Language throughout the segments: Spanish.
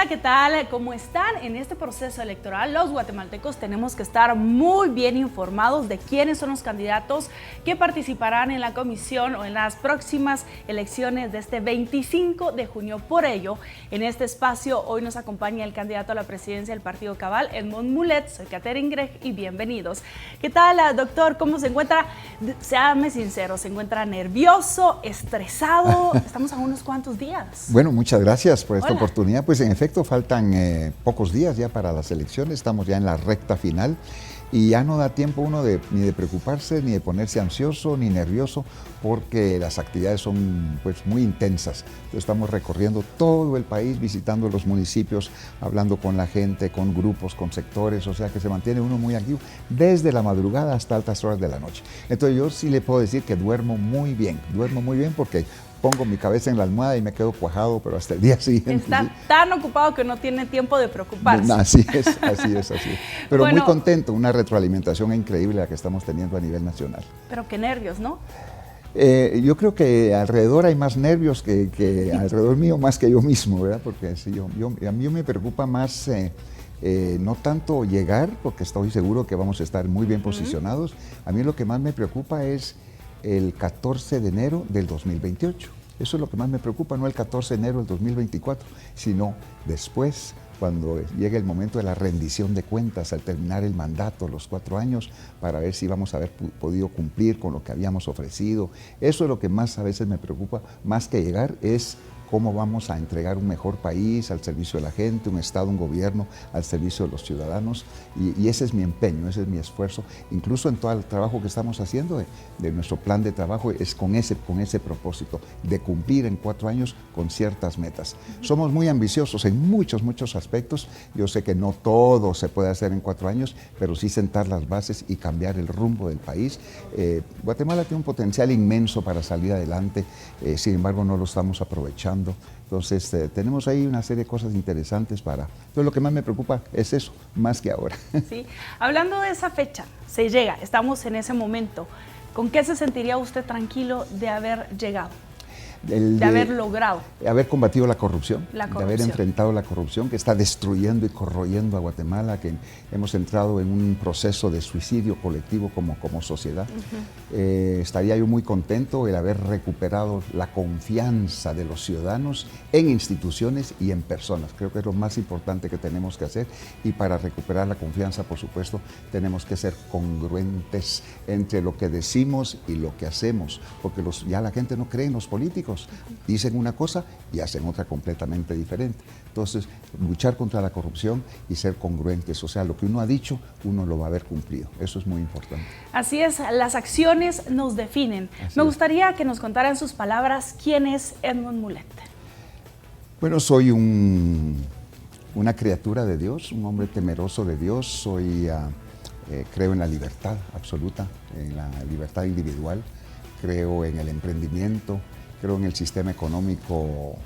Hola, ¿qué tal? ¿Cómo están? En este proceso electoral, los guatemaltecos tenemos que estar muy bien informados de quiénes son los candidatos que participarán en la comisión o en las próximas elecciones de este 25 de junio. Por ello, en este espacio hoy nos acompaña el candidato a la presidencia del Partido Cabal, Edmond Mulet. Soy Catherine Gregg y bienvenidos. ¿Qué tal, doctor? ¿Cómo se encuentra? Séame sincero, ¿se encuentra nervioso, estresado? Estamos a unos cuantos días. Bueno, muchas gracias por esta Hola. oportunidad. Pues en efecto faltan pocos días ya para las elecciones, estamos ya en la recta final y ya no da tiempo uno ni de preocuparse, ni de ponerse ansioso, ni nervioso, porque las actividades son pues muy intensas. Entonces, estamos recorriendo todo el país, visitando los municipios, hablando con la gente, con grupos, con sectores, o sea que se mantiene uno muy activo desde la madrugada hasta altas horas de la noche. Entonces yo sí le puedo decir que duermo muy bien porque pongo mi cabeza en la almohada y me quedo cuajado, pero hasta el día siguiente. Está ¿sí? tan ocupado que no tiene tiempo de preocuparse. Así es. Pero Bueno, muy contento, una retroalimentación increíble la que estamos teniendo a nivel nacional. Pero qué nervios, ¿no? Yo creo que alrededor hay más nervios que alrededor mío, más que yo mismo, ¿verdad? Porque sí, a mí me preocupa más no tanto llegar, porque estoy seguro que vamos a estar muy bien posicionados. A mí lo que más me preocupa es el 14 de enero del 2028. Eso es lo que más me preocupa, no el 14 de enero del 2024, sino después, cuando llegue el momento de la rendición de cuentas, al terminar el mandato, los 4 años, para ver si vamos a haber podido cumplir con lo que habíamos ofrecido. Eso es lo que más a veces me preocupa, más que llegar, es cómo vamos a entregar un mejor país al servicio de la gente, un Estado, un gobierno al servicio de los ciudadanos, y ese es mi empeño, ese es mi esfuerzo, incluso en todo el trabajo que estamos haciendo de nuestro plan de trabajo, es con ese propósito, de cumplir en 4 años con ciertas metas. Somos muy ambiciosos en muchos aspectos. Yo sé que no todo se puede hacer en 4 años, pero sí sentar las bases y cambiar el rumbo del país. Guatemala tiene un potencial inmenso para salir adelante, sin embargo no lo estamos aprovechando. Entonces tenemos ahí una serie de cosas interesantes Entonces lo que más me preocupa es eso, más que ahora. Sí. Hablando de esa fecha, se llega, estamos en ese momento. ¿Con qué se sentiría usted tranquilo de haber llegado? De haber logrado. Haber combatido la corrupción, de haber corrupción. enfrentado la corrupción que está destruyendo y corroyendo a Guatemala, que hemos entrado en un proceso de suicidio colectivo como sociedad. Estaría yo muy contento el haber recuperado la confianza de los ciudadanos en instituciones y en personas. Creo que es lo más importante que tenemos que hacer, y para recuperar la confianza, por supuesto, tenemos que ser congruentes entre lo que decimos y lo que hacemos, porque ya la gente no cree en los políticos. Dicen una cosa y hacen otra completamente diferente. Entonces, luchar contra la corrupción y ser congruentes, o sea, lo que uno ha dicho, uno lo va a haber cumplido. Eso es muy importante. Así es, las acciones nos definen. Me gustaría que nos contara en sus palabras quién es Edmond Mulet. Bueno, soy una criatura de Dios, un hombre temeroso de Dios. Creo en la libertad absoluta, en la libertad individual. Creo en el emprendimiento. Creo en el sistema económico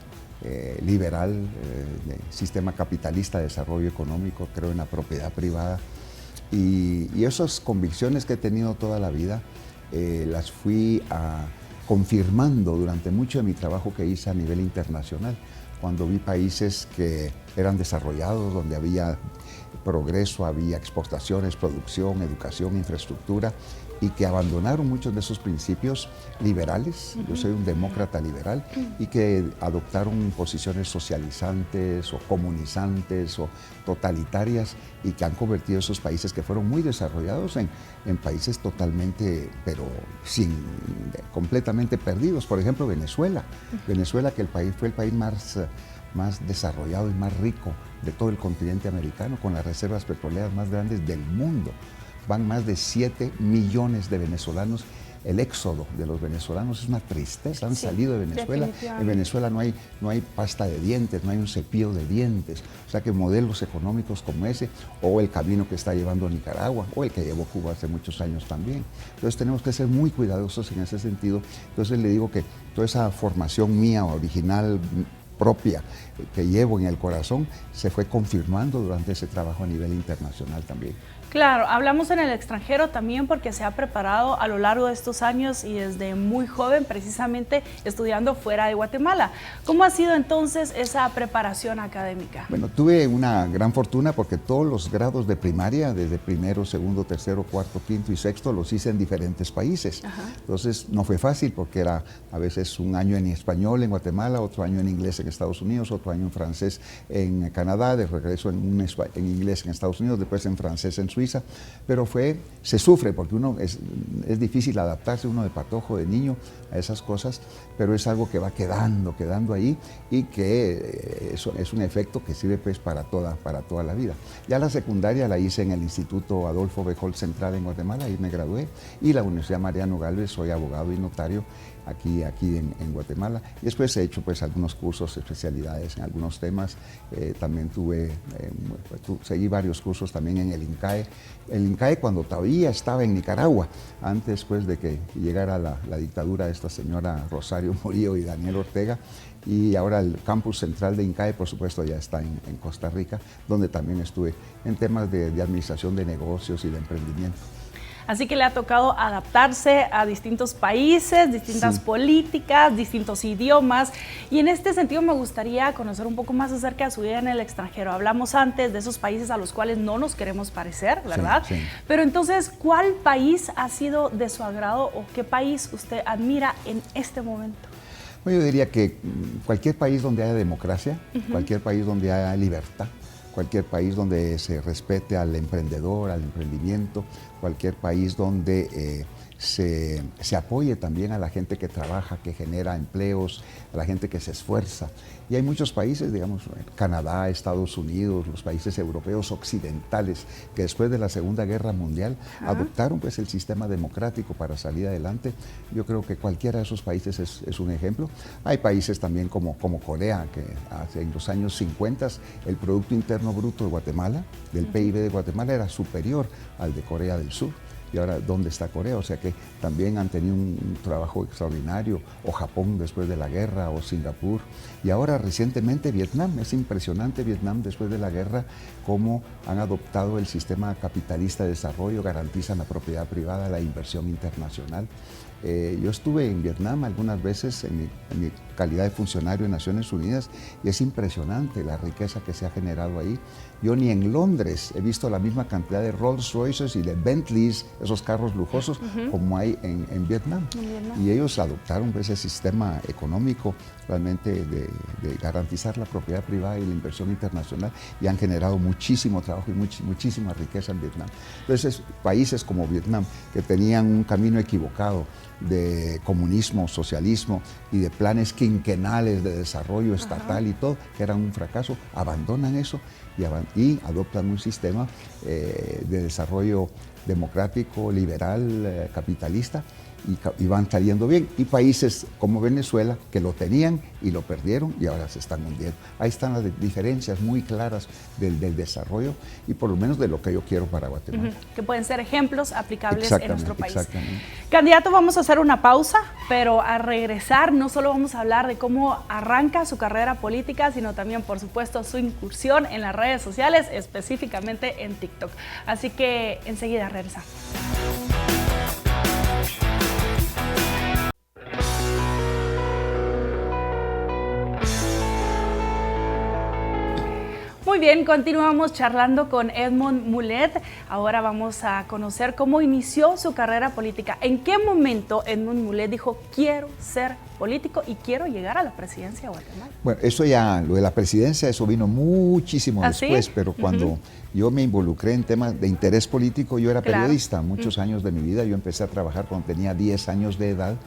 liberal, sistema capitalista de desarrollo económico. Creo en la propiedad privada. Y esas convicciones que he tenido toda la vida las fui confirmando durante mucho de mi trabajo que hice a nivel internacional. Cuando vi países que eran desarrollados, donde había progreso, había exportaciones, producción, educación, infraestructura, y que abandonaron muchos de esos principios liberales. Yo soy un demócrata liberal, y que adoptaron posiciones socializantes o comunizantes o totalitarias, y que han convertido esos países que fueron muy desarrollados en países totalmente, pero completamente perdidos. Por ejemplo, Venezuela. Venezuela, que fue el país más desarrollado y más rico de todo el continente americano, con las reservas petroleras más grandes del mundo. Van más de 7 millones de venezolanos. El éxodo de los venezolanos es una tristeza, han salido de Venezuela. En Venezuela no hay pasta de dientes, no hay un cepillo de dientes. O sea que modelos económicos como ese, o el camino que está llevando Nicaragua, o el que llevó Cuba hace muchos años también. Entonces tenemos que ser muy cuidadosos en ese sentido. Entonces le digo que toda esa formación mía, original, propia, que llevo en el corazón, se fue confirmando durante ese trabajo a nivel internacional también. Claro, hablamos en el extranjero también porque se ha preparado a lo largo de estos años y desde muy joven precisamente estudiando fuera de Guatemala. ¿Cómo ha sido entonces esa preparación académica? Bueno, tuve una gran fortuna porque todos los grados de primaria, desde primero, segundo, tercero, cuarto, quinto y sexto, los hice en diferentes países. Ajá. Entonces no fue fácil porque era a veces un año en español en Guatemala, otro año en inglés en Estados Unidos, otro año en francés en Canadá, de regreso en inglés en Estados Unidos, después en francés en Suiza, pero se sufre porque es difícil adaptarse uno de patojo, de niño, a esas cosas, pero es algo que va quedando ahí y que eso es un efecto que sirve pues para toda la vida. Ya la secundaria la hice en el Instituto Adolfo Béjol Central en Guatemala, ahí me gradué, y la Universidad Mariano Gálvez, soy abogado y notario aquí en Guatemala. Y después he hecho pues algunos cursos, especialidades en algunos temas. También seguí varios cursos también en el INCAE. El INCAE cuando todavía estaba en Nicaragua, antes pues de que llegara la dictadura de esta señora Rosario Murillo y Daniel Ortega. Y ahora el campus central de INCAE, por supuesto, ya está en Costa Rica, donde también estuve en temas de administración de negocios y de emprendimiento. Así que le ha tocado adaptarse a distintos países, distintas políticas, distintos idiomas. Y en este sentido me gustaría conocer un poco más acerca de su vida en el extranjero. Hablamos antes de esos países a los cuales no nos queremos parecer, ¿verdad? Sí. Pero entonces, ¿cuál país ha sido de su agrado o qué país usted admira en este momento? Bueno, yo diría que cualquier país donde haya democracia, cualquier país donde haya libertad, cualquier país donde se respete al emprendedor, al emprendimiento, cualquier país donde se apoye también a la gente que trabaja, que genera empleos, a la gente que se esfuerza. Y hay muchos países, digamos, Canadá, Estados Unidos, los países europeos occidentales, que después de la Segunda Guerra Mundial adoptaron pues el sistema democrático para salir adelante. Yo creo que cualquiera de esos países es un ejemplo. Hay países también como Corea, que en los años 50 el Producto Interno Bruto de Guatemala, del PIB de Guatemala, era superior al de Corea del Sur. Y ahora, ¿dónde está Corea? O sea que también han tenido un trabajo extraordinario, o Japón después de la guerra, o Singapur. Y ahora recientemente Vietnam, es impresionante Vietnam después de la guerra, cómo han adoptado el sistema capitalista de desarrollo, garantizan la propiedad privada, la inversión internacional. Yo estuve en Vietnam algunas veces en mi calidad de funcionario de Naciones Unidas y es impresionante la riqueza que se ha generado ahí. Yo ni en Londres he visto la misma cantidad de Rolls Royces y de Bentleys, esos carros lujosos, como hay en Vietnam. Y ellos adoptaron ese sistema económico realmente de garantizar la propiedad privada y la inversión internacional y han generado muchísimo trabajo y muchísima riqueza en Vietnam. Entonces, países como Vietnam, que tenían un camino equivocado de comunismo, socialismo y de planes quinquenales de desarrollo estatal y todo, que eran un fracaso, abandonan eso y adoptan un sistema de desarrollo democrático, liberal, capitalista, y van saliendo bien. Y países como Venezuela, que lo tenían y lo perdieron y ahora se están hundiendo. Ahí están las diferencias muy claras del desarrollo y por lo menos de lo que yo quiero para Guatemala. Que pueden ser ejemplos aplicables en nuestro país. Candidato, vamos a hacer una pausa, pero a regresar no solo vamos a hablar de cómo arranca su carrera política, sino también, por supuesto, su incursión en las redes sociales, específicamente en TikTok. Así que enseguida regresamos. Muy bien, continuamos charlando con Edmond Mulet. Ahora vamos a conocer cómo inició su carrera política. ¿En qué momento Edmond Mulet dijo, quiero ser político y quiero llegar a la presidencia de Guatemala? Bueno, eso ya, lo de la presidencia, eso vino muchísimo después, pero cuando yo me involucré en temas de interés político, yo era periodista. Muchos años de mi vida, yo empecé a trabajar cuando tenía 10 años de edad,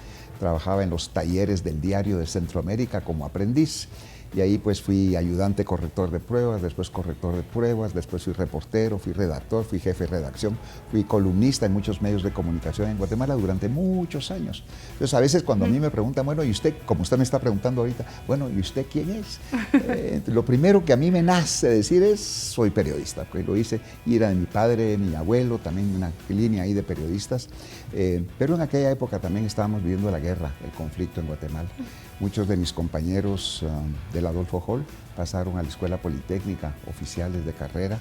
trabajaba en los talleres del Diario de Centroamérica como aprendiz. Y ahí pues fui ayudante corrector de pruebas, después corrector de pruebas, después fui reportero, fui redactor, fui jefe de redacción, fui columnista en muchos medios de comunicación en Guatemala durante muchos años. Entonces a veces cuando a mí me preguntan, bueno, ¿y usted, como usted me está preguntando ahorita, bueno, ¿y usted quién es? Lo primero que a mí me nace decir es, soy periodista, pues lo hice, y era de mi padre, mi abuelo, también una línea ahí de periodistas, pero en aquella época también estábamos viviendo la guerra, el conflicto en Guatemala. Muchos de mis compañeros del Adolfo Hall pasaron a la Escuela Politécnica, oficiales de carrera,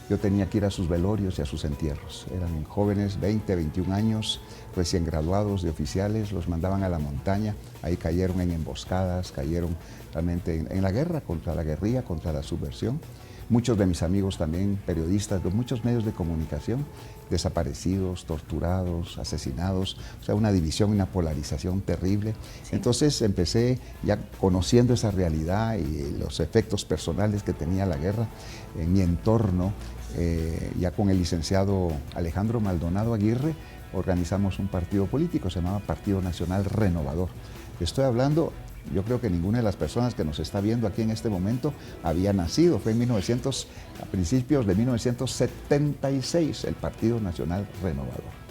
yo tenía que ir a sus velorios y a sus entierros. Eran jóvenes, 20, 21 años, recién graduados de oficiales, los mandaban a la montaña, ahí cayeron en emboscadas, cayeron realmente en la guerra contra la guerrilla, contra la subversión. Muchos de mis amigos también, periodistas de muchos medios de comunicación, desaparecidos, torturados, asesinados, o sea, una división, una polarización terrible. Sí. Entonces empecé ya conociendo esa realidad y los efectos personales que tenía la guerra en mi entorno, ya con el licenciado Alejandro Maldonado Aguirre, organizamos un partido político, se llamaba Partido Nacional Renovador. Estoy hablando, yo creo que ninguna de las personas que nos está viendo aquí en este momento había nacido. Fue a principios de 1976, el Partido Nacional Renovador.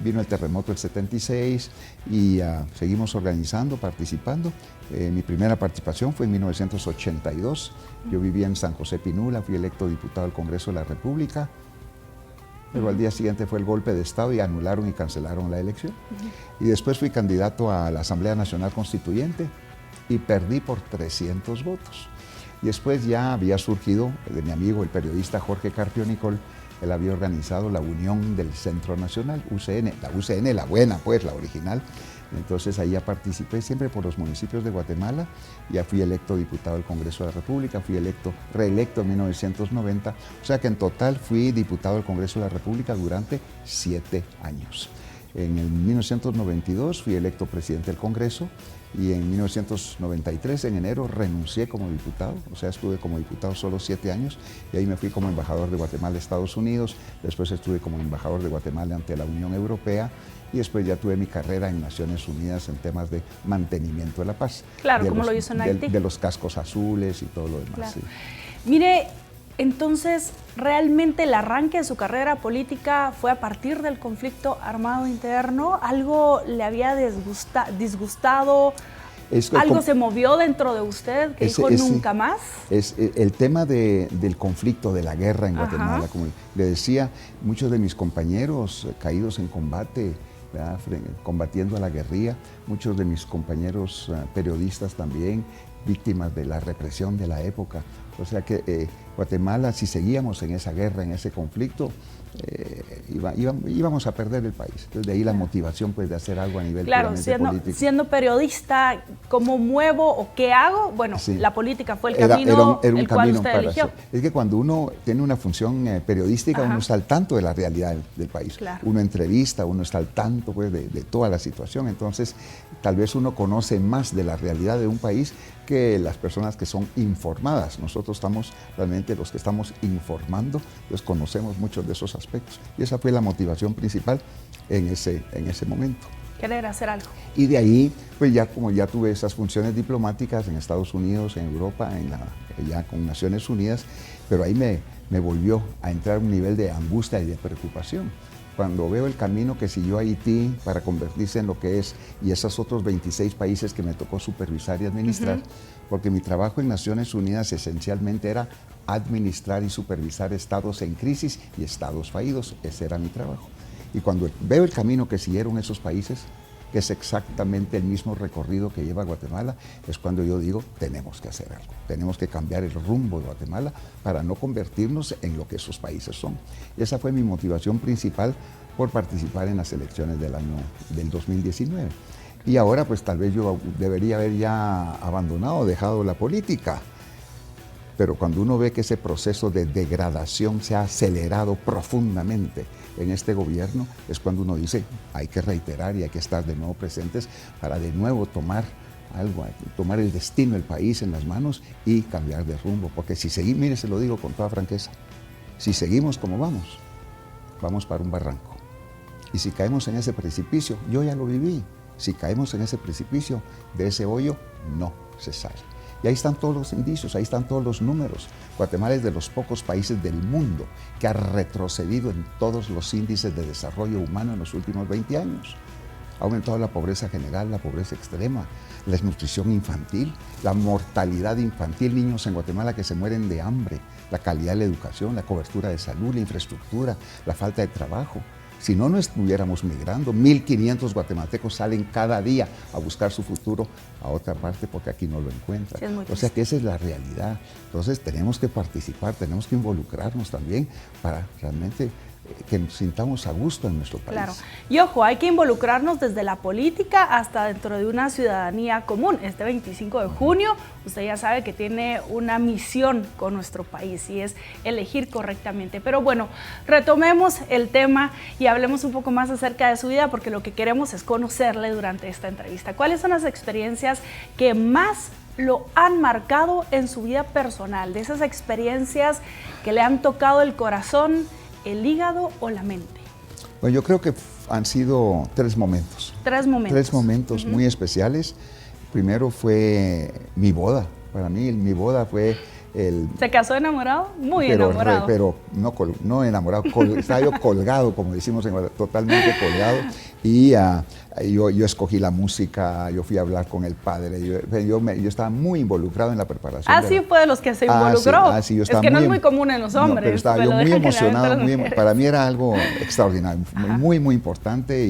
Vino el terremoto del 76 y seguimos organizando, participando. Mi primera participación fue en 1982. Yo vivía en San José Pinula, fui electo diputado al Congreso de la República. Pero al día siguiente fue el golpe de Estado y anularon y cancelaron la elección. Y después fui candidato a la Asamblea Nacional Constituyente y perdí por 300 votos. Y después ya había surgido de mi amigo, el periodista Jorge Carpio Nicol, él había organizado la Unión del Centro Nacional, UCN, la UCN, la buena pues, la original. Entonces ahí ya participé siempre por los municipios de Guatemala, ya fui electo diputado del Congreso de la República, fui reelecto en 1990, o sea que en total fui diputado del Congreso de la República durante 7 años. En el 1992 fui electo presidente del Congreso y en 1993, en enero, renuncié como diputado, o sea, estuve como diputado solo 7 años y ahí me fui como embajador de Guatemala a Estados Unidos, después estuve como embajador de Guatemala ante la Unión Europea y después ya tuve mi carrera en Naciones Unidas en temas de mantenimiento de la paz. Claro, como lo hizo en Haití. De los cascos azules y todo lo demás. Claro. Sí. Mire, entonces, ¿realmente el arranque de su carrera política fue a partir del conflicto armado interno? ¿Algo le había disgustado? ¿Algo se movió dentro de usted que dijo nunca más? Es el tema del conflicto, de la guerra en Guatemala. Como le decía, muchos de mis compañeros caídos en combate, ¿verdad?, combatiendo a la guerrilla, muchos de mis compañeros periodistas también, víctimas de la represión de la época. O sea que Guatemala, si seguíamos en esa guerra, en ese conflicto, íbamos a perder el país. Entonces de ahí la motivación pues, de hacer algo a nivel político. Siendo periodista, ¿cómo muevo o qué hago? Bueno, sí, la política fue el camino era un el cual camino usted para eligió. hacer. Es que cuando uno tiene una función periodística, uno está al tanto de la realidad del país. Claro. Uno entrevista, uno está al tanto pues, de toda la situación. Entonces, tal vez uno conoce más de la realidad de un país que las personas que son informadas. Nosotros estamos realmente los que estamos informando, pues conocemos muchos de esos aspectos. Y esa fue la motivación principal en ese momento. Querer hacer algo. Y de ahí, pues ya como ya tuve esas funciones diplomáticas en Estados Unidos, en Europa, ya con Naciones Unidas, pero ahí me volvió a entrar un nivel de angustia y de preocupación. Cuando veo el camino que siguió Haití para convertirse en lo que es, y esos otros 26 países que me tocó supervisar y administrar, porque mi trabajo en Naciones Unidas esencialmente era administrar y supervisar estados en crisis y estados fallidos. Ese era mi trabajo. Y cuando veo el camino que siguieron esos países, que es exactamente el mismo recorrido que lleva Guatemala, es cuando yo digo, tenemos que hacer algo, tenemos que cambiar el rumbo de Guatemala para no convertirnos en lo que esos países son. Esa fue mi motivación principal por participar en las elecciones del 2019. Y ahora pues tal vez yo debería haber ya abandonado, dejado la política. Pero cuando uno ve que ese proceso de degradación se ha acelerado profundamente en este gobierno, es cuando uno dice, hay que reiterar y hay que estar de nuevo presentes para de nuevo tomar algo, tomar el destino del país en las manos y cambiar de rumbo. Porque si seguimos, mire, se lo digo con toda franqueza, si seguimos como vamos para un barranco. Y si caemos en ese precipicio, yo ya lo viví, si caemos en ese precipicio, de ese hoyo no se sale. Y ahí están todos los indicios, ahí están todos los números. Guatemala es de los pocos países del mundo que ha retrocedido en todos los índices de desarrollo humano en los últimos 20 años. Ha aumentado la pobreza general, la pobreza extrema, la desnutrición infantil, la mortalidad infantil, niños en Guatemala que se mueren de hambre, la calidad de la educación, la cobertura de salud, la infraestructura, la falta de trabajo. Si no, no estuviéramos migrando. 1.500 guatemaltecos salen cada día a buscar su futuro a otra parte porque aquí no lo encuentran. Sí, o sea que esa es la realidad. Entonces tenemos que participar, tenemos que involucrarnos también para realmente que nos sintamos a gusto en nuestro país. Claro. Y ojo, hay que involucrarnos desde la política hasta dentro de una ciudadanía común. Este 25 de junio, usted ya sabe que tiene una misión con nuestro país y es elegir correctamente. Pero bueno, retomemos el tema y hablemos un poco más acerca de su vida, porque lo que queremos es conocerle durante esta entrevista. ¿Cuáles son las experiencias que más lo han marcado en su vida personal? De esas experiencias que le han tocado el corazón, el hígado o la mente. Bueno, yo creo que han sido tres momentos. Tres momentos muy especiales. Primero fue mi boda. Para mí mi boda fue el... ¿Se casó enamorado? Muy enamorado. Pero no enamorado, estaba yo colgado, como decimos en Guatemala, totalmente colgado. Y yo escogí la música, yo fui a hablar con el padre, yo estaba muy involucrado en la preparación. Ah, sí, fue de los que se involucró. Sí, yo es que no es muy común en los hombres. No, pero estaba yo muy emocionado, para mí era algo extraordinario, muy importante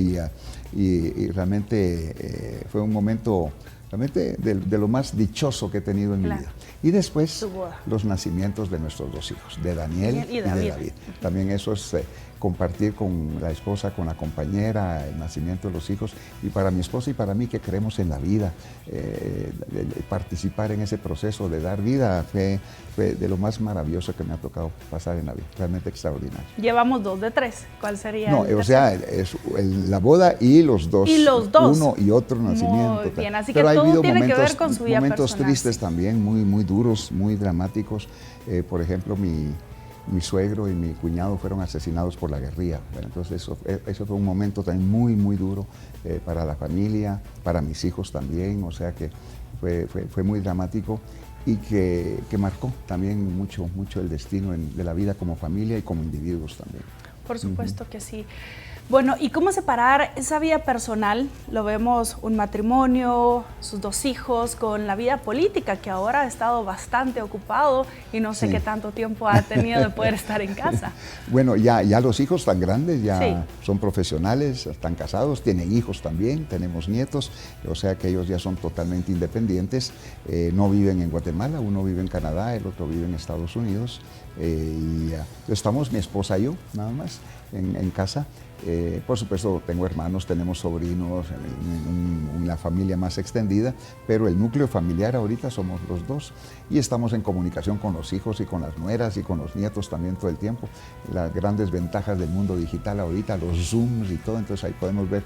y realmente fue un momento realmente de lo más dichoso que he tenido en mi vida. Y después los nacimientos de nuestros dos hijos, de Daniel y de David. También eso es compartir con la esposa, con la compañera, el nacimiento de los hijos. Y para mi esposa y para mí que creemos en la vida, participar en ese proceso de dar vida fue de lo más maravilloso que me ha tocado pasar en la vida. Realmente extraordinario. Llevamos 2 de 3. ¿Cuál sería? No, o sea, es la boda y los dos. Y los dos. Uno y otro nacimiento. Muy bien, así pero que ha todo habido tiene que ver con su vida momentos personal, tristes también, muy duros, muy dramáticos. Por ejemplo, mi suegro y mi cuñado fueron asesinados por la guerrilla. Bueno, entonces eso fue un momento también muy duro para la familia, para mis hijos también, o sea que fue muy dramático y que marcó también mucho el destino de la vida como familia y como individuos también. Por supuesto que sí. Bueno, ¿y cómo separar esa vida personal? Lo vemos, un matrimonio, sus 2 hijos, con la vida política, que ahora ha estado bastante ocupado y no sé qué tanto tiempo ha tenido de poder estar en casa. Bueno, ya los hijos están grandes, ya son profesionales, están casados, tienen hijos también, tenemos nietos, o sea que ellos ya son totalmente independientes, no viven en Guatemala, uno vive en Canadá, el otro vive en Estados Unidos, y estamos mi esposa y yo, nada más, en casa. Por supuesto tengo hermanos, tenemos sobrinos, una familia más extendida, pero el núcleo familiar ahorita somos los 2 y estamos en comunicación con los hijos y con las nueras y con los nietos también todo el tiempo. Las grandes ventajas del mundo digital ahorita, los Zooms y todo, entonces ahí podemos ver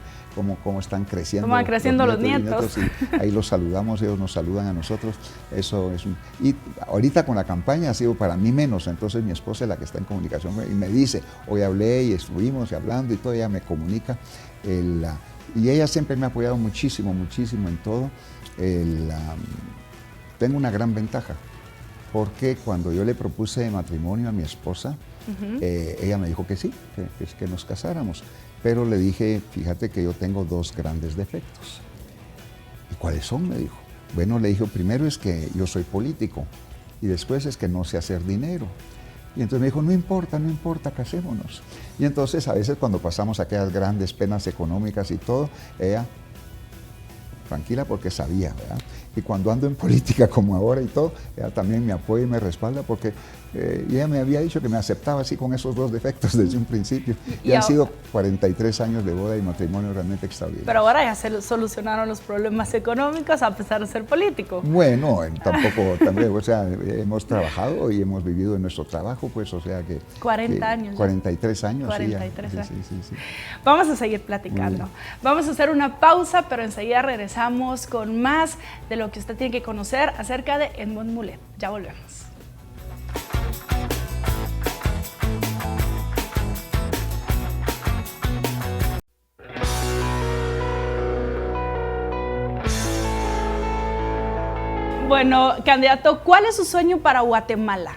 cómo están creciendo. Cómo van creciendo los nietos. Y ahí los saludamos, ellos nos saludan a nosotros. Eso es y ahorita con la campaña ha sido para mí menos, entonces mi esposa es la que está en comunicación y me dice, hoy hablé y estuvimos hablando y todo, ella me comunica. Y ella siempre me ha apoyado muchísimo en todo. Tengo una gran ventaja, porque cuando yo le propuse matrimonio a mi esposa, ella me dijo que sí, que nos casáramos. Pero le dije, fíjate que yo tengo 2 grandes defectos. ¿Y cuáles son? Me dijo. Bueno, le dije, primero es que yo soy político y después es que no sé hacer dinero. Y entonces me dijo, no importa, casémonos. Y entonces a veces cuando pasamos aquellas grandes penas económicas y todo, ella, tranquila porque sabía, ¿verdad? Y cuando ando en política como ahora y todo, ella también me apoya y me respalda porque ella me había dicho que me aceptaba así con esos 2 defectos desde un principio. Y han sido 43 años de boda y matrimonio realmente extraordinarios. Pero ahora ya se solucionaron los problemas económicos a pesar de ser político. Bueno, también, o sea, hemos trabajado y hemos vivido en nuestro trabajo, pues, o sea que... 40 años. 43 años. 43 años. Sí. Vamos a seguir platicando. Vamos a hacer una pausa, pero enseguida regresamos con más de lo que usted tiene que conocer acerca de Edmond Mulet. Ya volvemos. Bueno, candidato, ¿cuál es su sueño para Guatemala?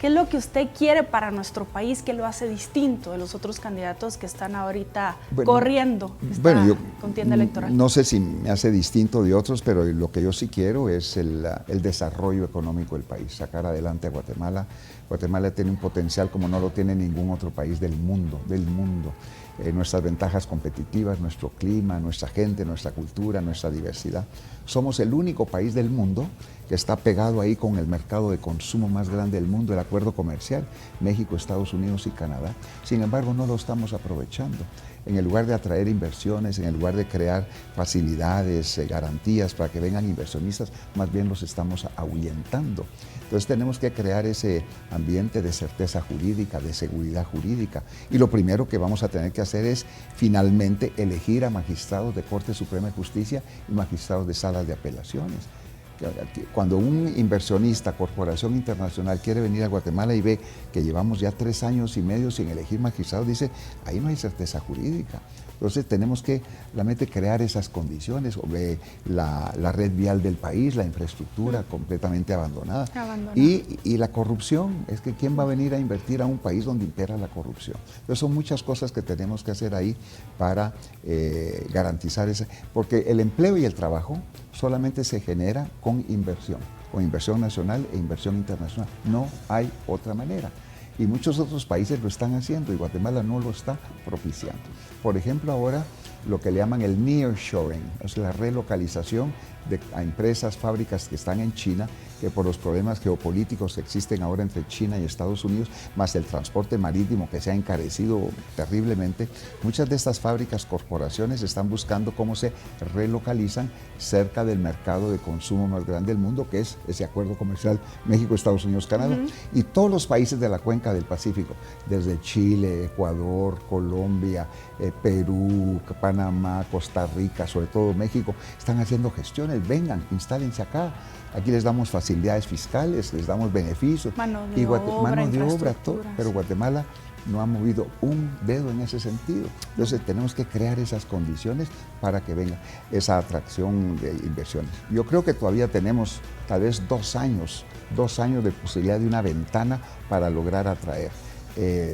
¿Qué es lo que usted quiere para nuestro país que lo hace distinto de los otros candidatos que están ahorita corriendo esta contienda electoral? No sé si me hace distinto de otros, pero lo que yo sí quiero es el desarrollo económico del país, sacar adelante a Guatemala. Guatemala tiene un potencial como no lo tiene ningún otro país del mundo. nuestras ventajas competitivas, nuestro clima, nuestra gente, nuestra cultura, nuestra diversidad. Somos el único país del mundo que está pegado ahí con el mercado de consumo más grande del mundo, el acuerdo comercial, México, Estados Unidos y Canadá. Sin embargo, no lo estamos aprovechando. En el lugar de atraer inversiones, en el lugar de crear facilidades, garantías para que vengan inversionistas, más bien los estamos ahuyentando. Entonces tenemos que crear ese ambiente de certeza jurídica, de seguridad jurídica. Y lo primero que vamos a tener que hacer es finalmente elegir a magistrados de Corte Suprema de Justicia y magistrados de salas de apelaciones. Cuando un inversionista, corporación internacional, quiere venir a Guatemala y ve que llevamos ya 3 años y medio sin elegir magistrados, dice, ahí no hay certeza jurídica. Entonces tenemos que realmente crear esas condiciones, o ve la red vial del país, la infraestructura completamente abandonada. Y la corrupción, es que ¿quién va a venir a invertir a un país donde impera la corrupción? Entonces son muchas cosas que tenemos que hacer ahí para garantizar eso, porque el empleo y el trabajo solamente se genera con inversión nacional e inversión internacional. No hay otra manera. Y muchos otros países lo están haciendo y Guatemala no lo está propiciando. Por ejemplo, ahora lo que le llaman el nearshoring, es la relocalización a empresas, fábricas que están en China, que por los problemas geopolíticos que existen ahora entre China y Estados Unidos, más el transporte marítimo que se ha encarecido terriblemente, muchas de estas fábricas, corporaciones están buscando cómo se relocalizan cerca del mercado de consumo más grande del mundo, que es ese acuerdo comercial México, Estados Unidos, Canadá. Y todos los países de la cuenca del Pacífico, desde Chile, Ecuador, Colombia, Perú, Panamá, Costa Rica, sobre todo México, están haciendo gestiones. Vengan, instálense acá. Aquí les damos facilidades fiscales, les damos beneficios. Mano de obra, todo. Pero Guatemala no ha movido un dedo en ese sentido. Entonces tenemos que crear esas condiciones para que venga esa atracción de inversiones. Yo creo que todavía tenemos tal vez 2 años de posibilidad de una ventana para lograr atraer.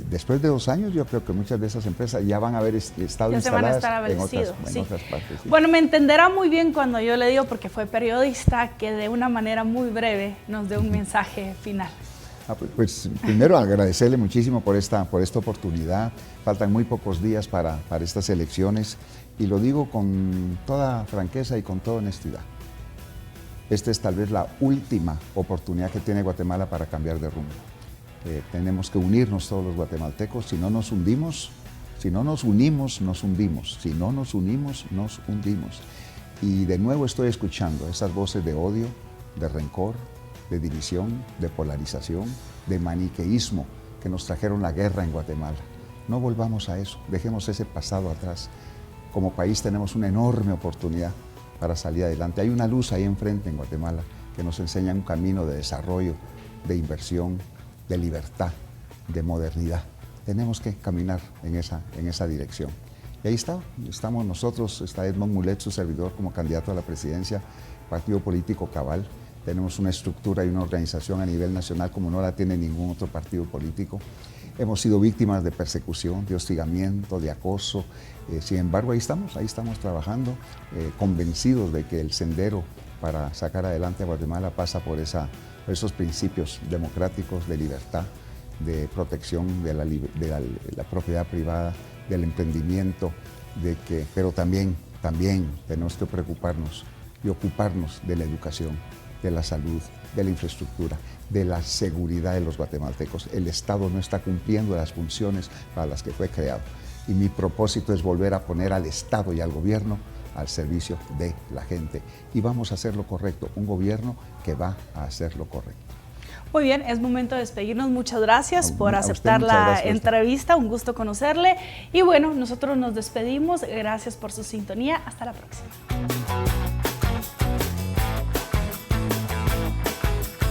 Después de 2 años, yo creo que muchas de esas empresas ya van a haber estado instaladas en otras partes. Sí. Bueno, me entenderá muy bien cuando yo le digo, porque fue periodista, que de una manera muy breve nos dé un mensaje final. Pues primero agradecerle muchísimo por esta oportunidad. Faltan muy pocos días para estas elecciones y lo digo con toda franqueza y con toda honestidad. Esta es tal vez la última oportunidad que tiene Guatemala para cambiar de rumbo. Tenemos que unirnos todos los guatemaltecos, si no nos hundimos, si no nos unimos, nos hundimos, si no nos unimos, nos hundimos. Y de nuevo estoy escuchando esas voces de odio, de rencor, de división, de polarización, de maniqueísmo que nos trajeron la guerra en Guatemala. No volvamos a eso, dejemos ese pasado atrás. Como país tenemos una enorme oportunidad para salir adelante. Hay una luz ahí enfrente en Guatemala que nos enseña un camino de desarrollo, de inversión, de libertad, de modernidad. Tenemos que caminar en esa dirección. Y ahí estamos nosotros, está Edmond Mulet, su servidor, como candidato a la presidencia, partido político Cabal. Tenemos una estructura y una organización a nivel nacional como no la tiene ningún otro partido político. Hemos sido víctimas de persecución, de hostigamiento, de acoso. Sin embargo, ahí estamos trabajando, convencidos de que el sendero para sacar adelante a Guatemala pasa por esos principios democráticos de libertad, de protección de la propiedad privada, del emprendimiento, pero también tenemos que preocuparnos y ocuparnos de la educación, de la salud, de la infraestructura, de la seguridad de los guatemaltecos. El Estado no está cumpliendo las funciones para las que fue creado. Y mi propósito es volver a poner al Estado y al gobierno al servicio de la gente. Y vamos a hacer lo correcto, un gobierno que va a hacer lo correcto. Muy bien, es momento de despedirnos. Muchas gracias por aceptar la entrevista, un gusto conocerle. Y bueno, nosotros nos despedimos. Gracias por su sintonía. Hasta la próxima.